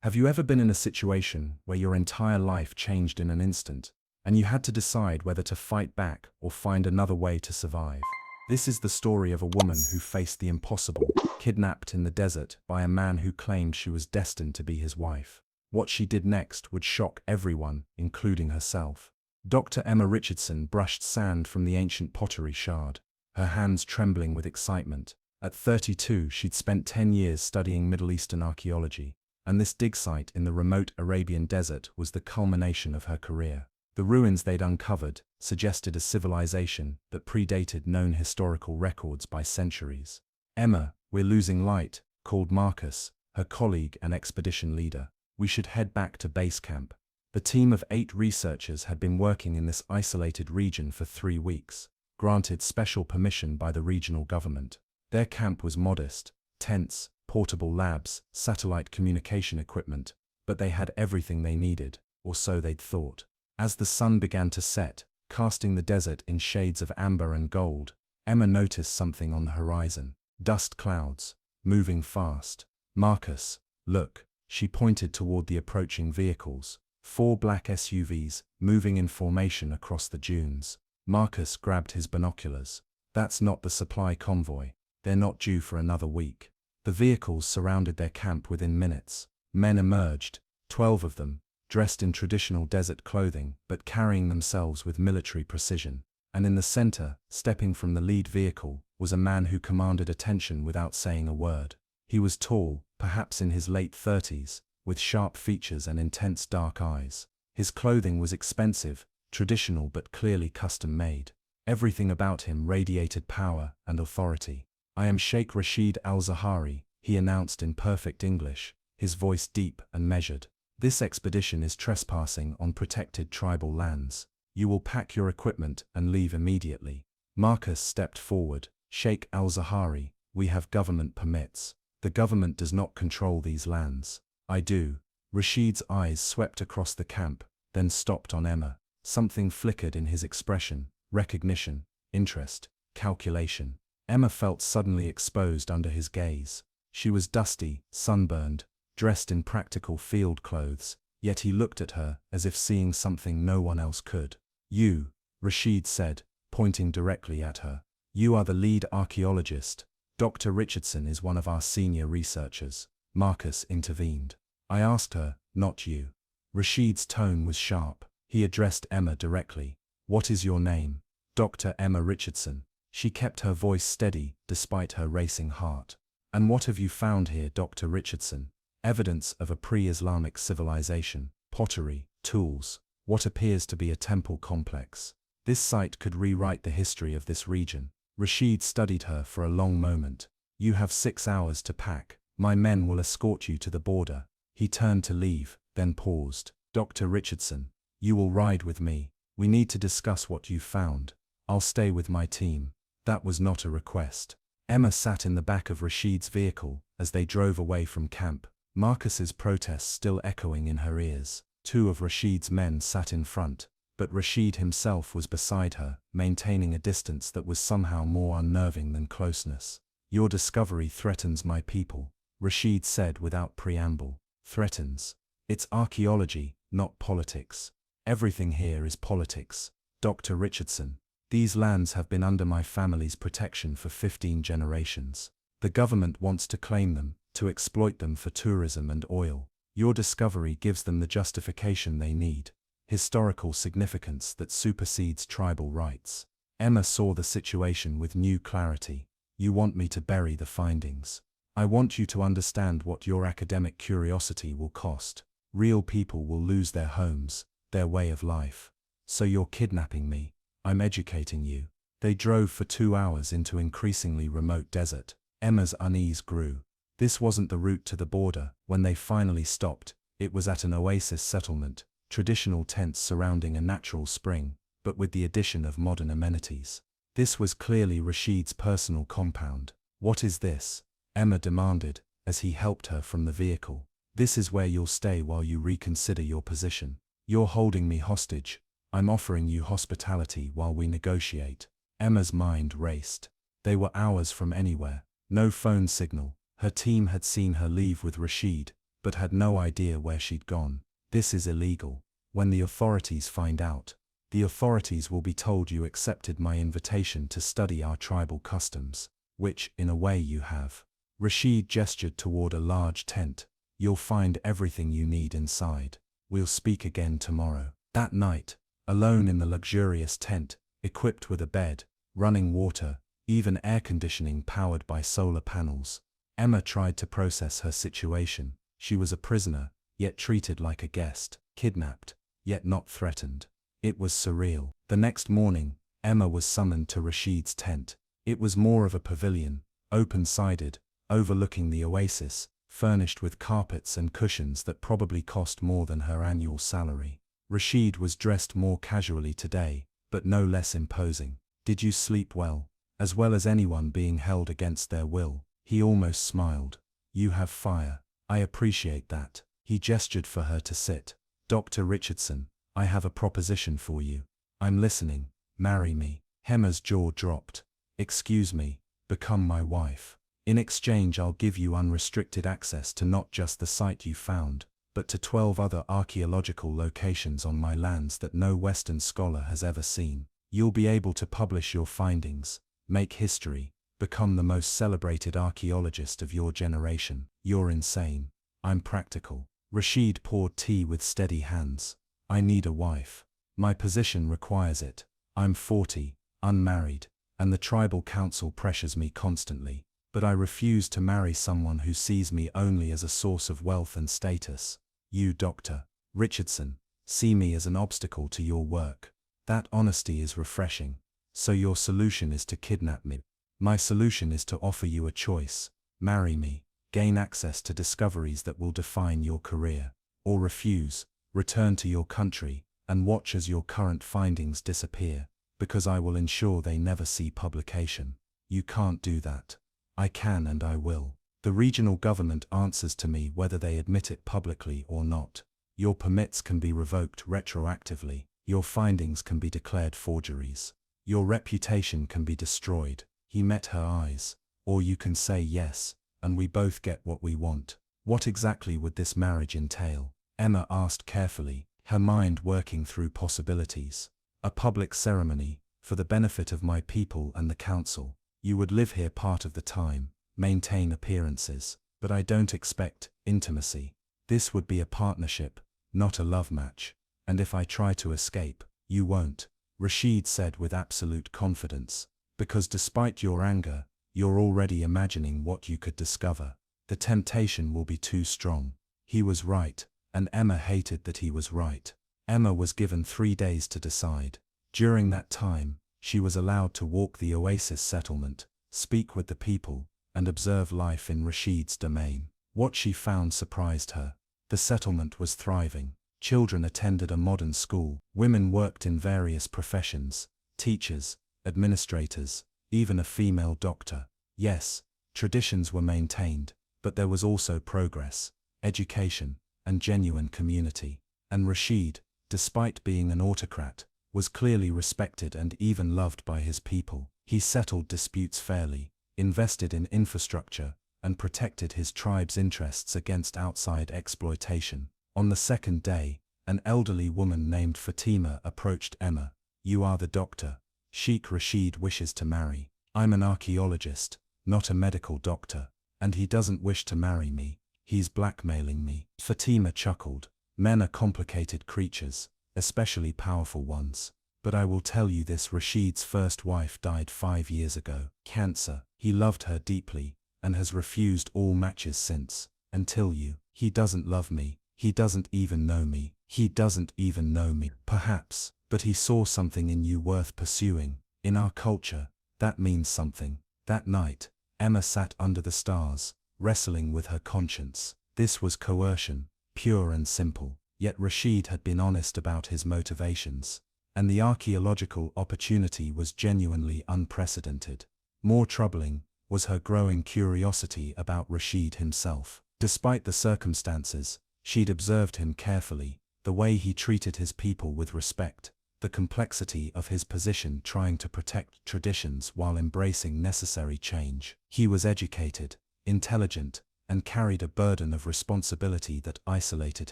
Have you ever been in a situation where your entire life changed in an instant, and you had to decide whether to fight back or find another way to survive? This is the story of a woman who faced the impossible, kidnapped in the desert by a man who claimed she was destined to be his wife. What she did next would shock everyone, including herself. Dr. Emma Richardson brushed sand from the ancient pottery shard, her hands trembling with excitement. At 32, she'd spent 10 years studying Middle Eastern archaeology, and this dig site in the remote Arabian desert was the culmination of her career. The ruins they'd uncovered suggested a civilization that predated known historical records by centuries. "Emma, we're losing light," called Marcus, her colleague and expedition leader. "We should head back to base camp." The team of 8 researchers had been working in this isolated region for 3 weeks, granted special permission by the regional government. Their camp was modest: tents, portable labs, satellite communication equipment, but they had everything they needed, or so they'd thought. As the sun began to set, casting the desert in shades of amber and gold, Emma noticed something on the horizon. Dust clouds, moving fast. "Marcus, look." She pointed toward the approaching vehicles, 4 black SUVs, moving in formation across the dunes. Marcus grabbed his binoculars. "That's not the supply convoy. They're not due for another week." The vehicles surrounded their camp within minutes. Men emerged, 12 of them, dressed in traditional desert clothing but carrying themselves with military precision. And in the center, stepping from the lead vehicle, was a man who commanded attention without saying a word. He was tall, perhaps in his late 30s, with sharp features and intense dark eyes. His clothing was expensive, traditional but clearly custom-made. Everything about him radiated power and authority. "I am Sheikh Rashid al-Zahari," he announced in perfect English, his voice deep and measured. "This expedition is trespassing on protected tribal lands. You will pack your equipment and leave immediately." Marcus stepped forward. "Sheikh al-Zahari, we have government permits. The government does not control these lands." "I do." Rashid's eyes swept across the camp, then stopped on Emma. Something flickered in his expression: recognition, interest, calculation. Emma felt suddenly exposed under his gaze. She was dusty, sunburned, dressed in practical field clothes, yet he looked at her as if seeing something no one else could. "You," Rashid said, pointing directly at her. "You are the lead archaeologist. Dr. Richardson is one of our senior researchers." Marcus intervened. "I asked her, not you." Rashid's tone was sharp. He addressed Emma directly. "What is your name?" "Dr. Emma Richardson." She kept her voice steady despite her racing heart. "And what have you found here, Dr. Richardson?" "Evidence of a pre-Islamic civilization, pottery, tools, what appears to be a temple complex. This site could rewrite the history of this region." Rashid studied her for a long moment. "You have 6 hours to pack. My men will escort you to the border." He turned to leave, then paused. "Dr. Richardson, you will ride with me. We need to discuss what you found." "I'll stay with my team." That was not a request. Emma sat in the back of Rashid's vehicle as they drove away from camp, Marcus's protests still echoing in her ears. 2 of Rashid's men sat in front, but Rashid himself was beside her, maintaining a distance that was somehow more unnerving than closeness. "Your discovery threatens my people," Rashid said without preamble. "Threatens? It's archaeology, not politics." "Everything here is politics. Dr. Richardson. These lands have been under my family's protection for 15 generations. The government wants to claim them, to exploit them for tourism and oil. Your discovery gives them the justification they need, historical significance that supersedes tribal rights." Emma saw the situation with new clarity. "You want me to bury the findings. I want you to understand what your academic curiosity will cost. Real people will lose their homes, their way of life. So you're kidnapping me. I'm educating you." They drove for 2 hours into increasingly remote desert. Emma's unease grew. This wasn't the route to the border. When they finally stopped, it was at an oasis settlement, traditional tents surrounding a natural spring, but with the addition of modern amenities. This was clearly Rashid's personal compound. "What is this?" Emma demanded, as he helped her from the vehicle. "This is where you'll stay while you reconsider your position. You're holding me hostage. I'm offering you hospitality while we negotiate." Emma's mind raced. They were hours from anywhere. No phone signal. Her team had seen her leave with Rashid, but had no idea where she'd gone. This is illegal. When the authorities find out, the authorities will be told you accepted my invitation to study our tribal customs, which, in a way, you have. Rashid gestured toward a large tent. You'll find everything you need inside. We'll speak again tomorrow. That night, alone in the luxurious tent, equipped with a bed, running water, even air conditioning powered by solar panels, Emma tried to process her situation. She was a prisoner, yet treated like a guest, kidnapped, yet not threatened. It was surreal. The next morning, Emma was summoned to Rashid's tent. It was more of a pavilion, open-sided, overlooking the oasis, furnished with carpets and cushions that probably cost more than her annual salary. Rashid was dressed more casually today, but no less imposing. Did you sleep well? As well as anyone being held against their will. He almost smiled. You have fire. I appreciate that. He gestured for her to sit. Dr. Richardson, I have a proposition for you. I'm listening. Marry me. Emma's jaw dropped. Excuse me, become my wife. In exchange, I'll give you unrestricted access to not just the site you found, but to 12 other archaeological locations on my lands that no Western scholar has ever seen. You'll be able to publish your findings, make history, become the most celebrated archaeologist of your generation. You're insane. I'm practical. Rashid poured tea with steady hands. I need a wife. My position requires it. I'm 40, unmarried, and the tribal council pressures me constantly. But I refuse to marry someone who sees me only as a source of wealth and status. You, Dr. Richardson, see me as an obstacle to your work. That honesty is refreshing. So your solution is to kidnap me. My solution is to offer you a choice. Marry me, gain access to discoveries that will define your career. Or refuse, return to your country, and watch as your current findings disappear, because I will ensure they never see publication. You can't do that. I can and I will. The regional government answers to me whether they admit it publicly or not. Your permits can be revoked retroactively. Your findings can be declared forgeries. Your reputation can be destroyed. He met her eyes. Or you can say yes, and we both get what we want. What exactly would this marriage entail? Emma asked carefully, her mind working through possibilities. A public ceremony, for the benefit of my people and the council. You would live here part of the time, maintain appearances, but I don't expect intimacy. This would be a partnership, not a love match. And if I try to escape, you won't, Rashid said with absolute confidence. Because despite your anger, you're already imagining what you could discover. The temptation will be too strong. He was right, and Emma hated that he was right. Emma was given 3 days to decide. During that time, she was allowed to walk the oasis settlement, speak with the people, and observe life in Rashid's domain. What she found surprised her. The settlement was thriving. Children attended a modern school. Women worked in various professions, teachers, administrators, even a female doctor. Yes, traditions were maintained, but there was also progress, education, and genuine community. And Rashid, despite being an autocrat, was clearly respected and even loved by his people. He settled disputes fairly, invested in infrastructure, and protected his tribe's interests against outside exploitation. On the second day, an elderly woman named Fatima approached Emma. You are the doctor Sheikh Rashid wishes to marry. I'm an archaeologist, not a medical doctor, and he doesn't wish to marry me. He's blackmailing me. Fatima chuckled. Men are complicated creatures, especially powerful ones. But I will tell you this: Rashid's first wife died 5 years ago. Cancer. He loved her deeply, and has refused all matches since. Until you. He doesn't love me. He doesn't even know me. He doesn't even know me. Perhaps, but he saw something in you worth pursuing. In our culture, that means something. That night, Emma sat under the stars, wrestling with her conscience. This was coercion, pure and simple. Yet Rashid had been honest about his motivations, and the archaeological opportunity was genuinely unprecedented. More troubling was her growing curiosity about Rashid himself. Despite the circumstances, she'd observed him carefully, the way he treated his people with respect, the complexity of his position trying to protect traditions while embracing necessary change. He was educated, intelligent, and carried a burden of responsibility that isolated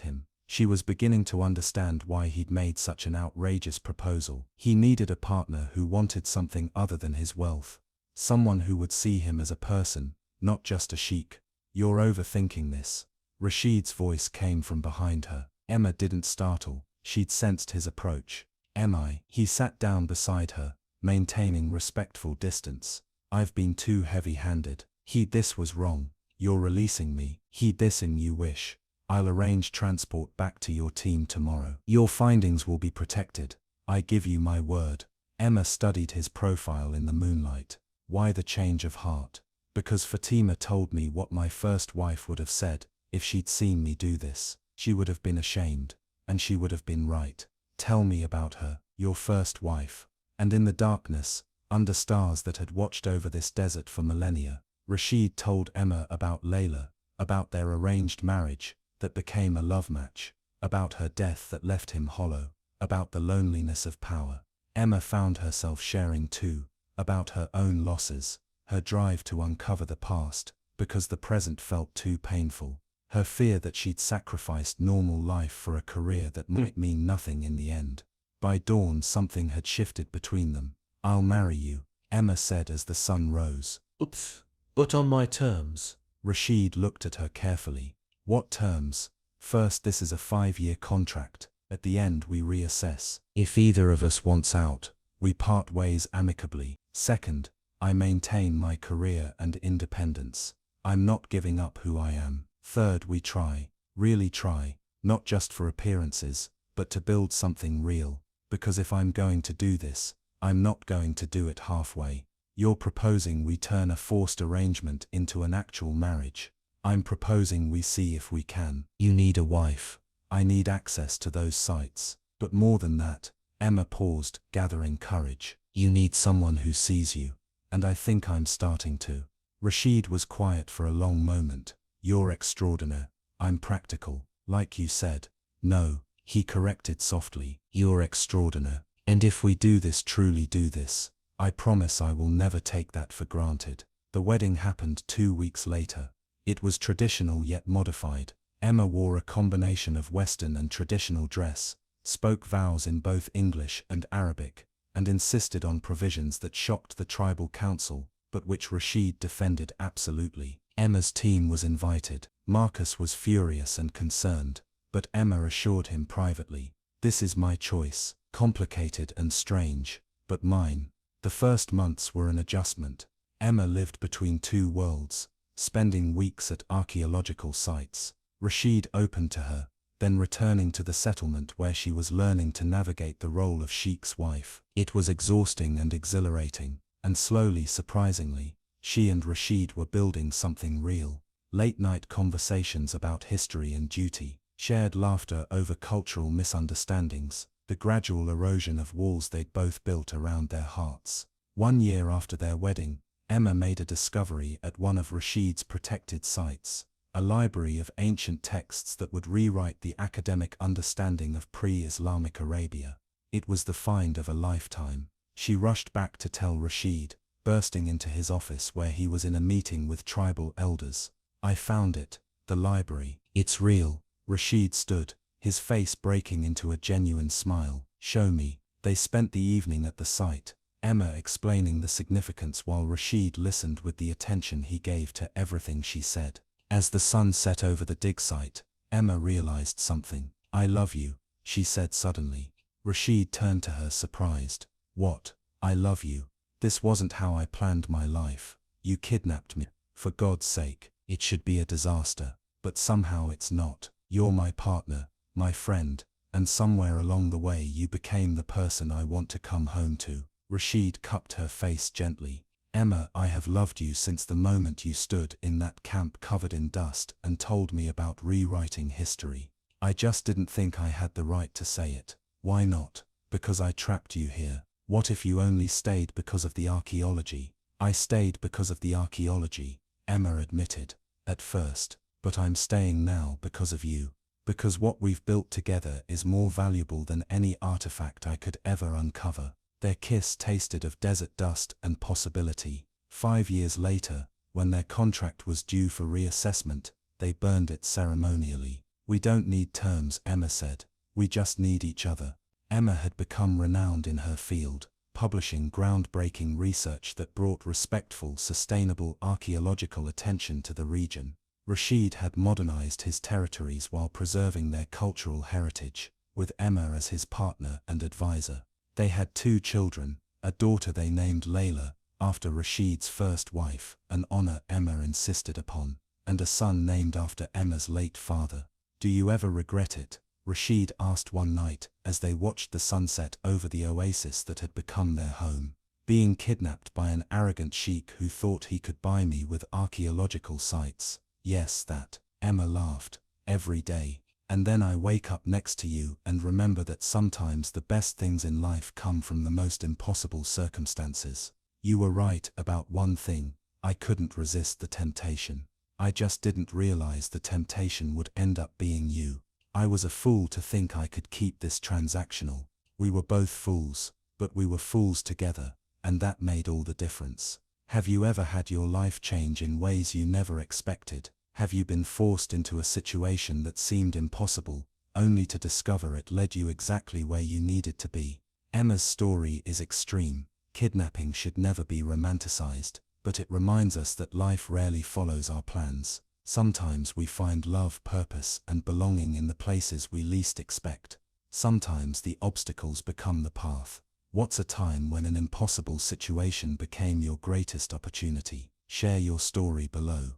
him. She was beginning to understand why he'd made such an outrageous proposal. He needed a partner who wanted something other than his wealth. Someone who would see him as a person, not just a sheikh. "You're overthinking this." Rashid's voice came from behind her. Emma didn't startle. She'd sensed his approach. "Am I?" He sat down beside her, maintaining respectful distance. "I've been too heavy-handed." This was wrong. "You're releasing me." "This in you wish. I'll arrange transport back to your team tomorrow. Your findings will be protected. I give you my word." Emma studied his profile in the moonlight. "Why the change of heart?" "Because Fatima told me what my first wife would have said if she'd seen me do this. She would have been ashamed, and she would have been right." "Tell me about her." "Your first wife." And in the darkness, under stars that had watched over this desert for millennia, Rashid told Emma about Layla, about their arranged marriage that became a love match, about her death that left him hollow, about the loneliness of power. Emma found herself sharing too, about her own losses, her drive to uncover the past, because the present felt too painful, her fear that she'd sacrificed normal life for a career that might mean nothing in the end. By dawn something had shifted between them. "I'll marry you," Emma said as the sun rose. Oops. But on my terms. Rashid looked at her carefully. "What terms?" "First, this is a 5-year contract. At the end we reassess. If either of us wants out, we part ways amicably. Second, I maintain my career and independence. I'm not giving up who I am. Third, we try, really try, not just for appearances, but to build something real. Because if I'm going to do this, I'm not going to do it halfway. You're proposing we turn a forced arrangement into an actual marriage. I'm proposing we see if we can. You need a wife. I need access to those sites. But more than that," Emma paused, gathering courage. "You need someone who sees you. And I think I'm starting to." Rashid was quiet for a long moment. "You're extraordinary. I'm practical, like you said." "No," he corrected softly. "You're extraordinary. And if we do this, truly do this, I promise I will never take that for granted." The wedding happened 2 weeks later. It was traditional yet modified. Emma wore a combination of Western and traditional dress, spoke vows in both English and Arabic, and insisted on provisions that shocked the tribal council, but which Rashid defended absolutely. Emma's team was invited. Marcus was furious and concerned, but Emma assured him privately, "This is my choice, complicated and strange, but mine." The first months were an adjustment. Emma lived between two worlds, spending weeks at archaeological sites. Rashid opened to her, then returning to the settlement where she was learning to navigate the role of Sheikh's wife. It was exhausting and exhilarating, and slowly, surprisingly, she and Rashid were building something real. Late-night conversations about history and duty, shared laughter over cultural misunderstandings, the gradual erosion of walls they'd both built around their hearts. 1 year after their wedding, Emma made a discovery at one of Rashid's protected sites, a library of ancient texts that would rewrite the academic understanding of pre-Islamic Arabia. It was the find of a lifetime. She rushed back to tell Rashid, bursting into his office where he was in a meeting with tribal elders. "I found it, the library. It's real." Rashid stood, his face breaking into a genuine smile. "Show me." They spent the evening at the site, Emma explaining the significance while Rashid listened with the attention he gave to everything she said. As the sun set over the dig site, Emma realized something. "I love you," she said suddenly. Rashid turned to her surprised. "What? I love you? This wasn't how I planned my life. You kidnapped me. For God's sake, it should be a disaster. But somehow it's not. You're my partner, my friend, and somewhere along the way you became the person I want to come home to." Rashid cupped her face gently. "Emma, I have loved you since the moment you stood in that camp covered in dust and told me about rewriting history. I just didn't think I had the right to say it." "Why not?" "Because I trapped you here." "What if you only stayed because of the archaeology?" "I stayed because of the archaeology," Emma admitted, "at first, but I'm staying now because of you. Because what we've built together is more valuable than any artifact I could ever uncover." Their kiss tasted of desert dust and possibility. 5 years later, When their contract was due for reassessment, they burned it ceremonially. "We don't need terms," Emma said. "We just need each other." Emma had become renowned in her field, publishing groundbreaking research that brought respectful, sustainable archaeological attention to the region. Rashid had modernized his territories while preserving their cultural heritage, with Emma as his partner and advisor. They had 2 children, a daughter they named Layla, after Rashid's first wife, an honor Emma insisted upon, and a son named after Emma's late father. "Do you ever regret it?" Rashid asked one night as they watched the sunset over the oasis that had become their home. "Being kidnapped by an arrogant sheikh who thought he could buy me with archaeological sites. Yes, that," Emma laughed. "Every day. And then I wake up next to you and remember that sometimes the best things in life come from the most impossible circumstances. You were right about one thing, I couldn't resist the temptation. I just didn't realize the temptation would end up being you. I was a fool to think I could keep this transactional. We were both fools, but we were fools together, and that made all the difference." Have you ever had your life change in ways you never expected? Have you been forced into a situation that seemed impossible, only to discover it led you exactly where you needed to be? Emma's story is extreme. Kidnapping should never be romanticized, but it reminds us that life rarely follows our plans. Sometimes we find love, purpose, and belonging in the places we least expect. Sometimes the obstacles become the path. What's a time when an impossible situation became your greatest opportunity? Share your story below.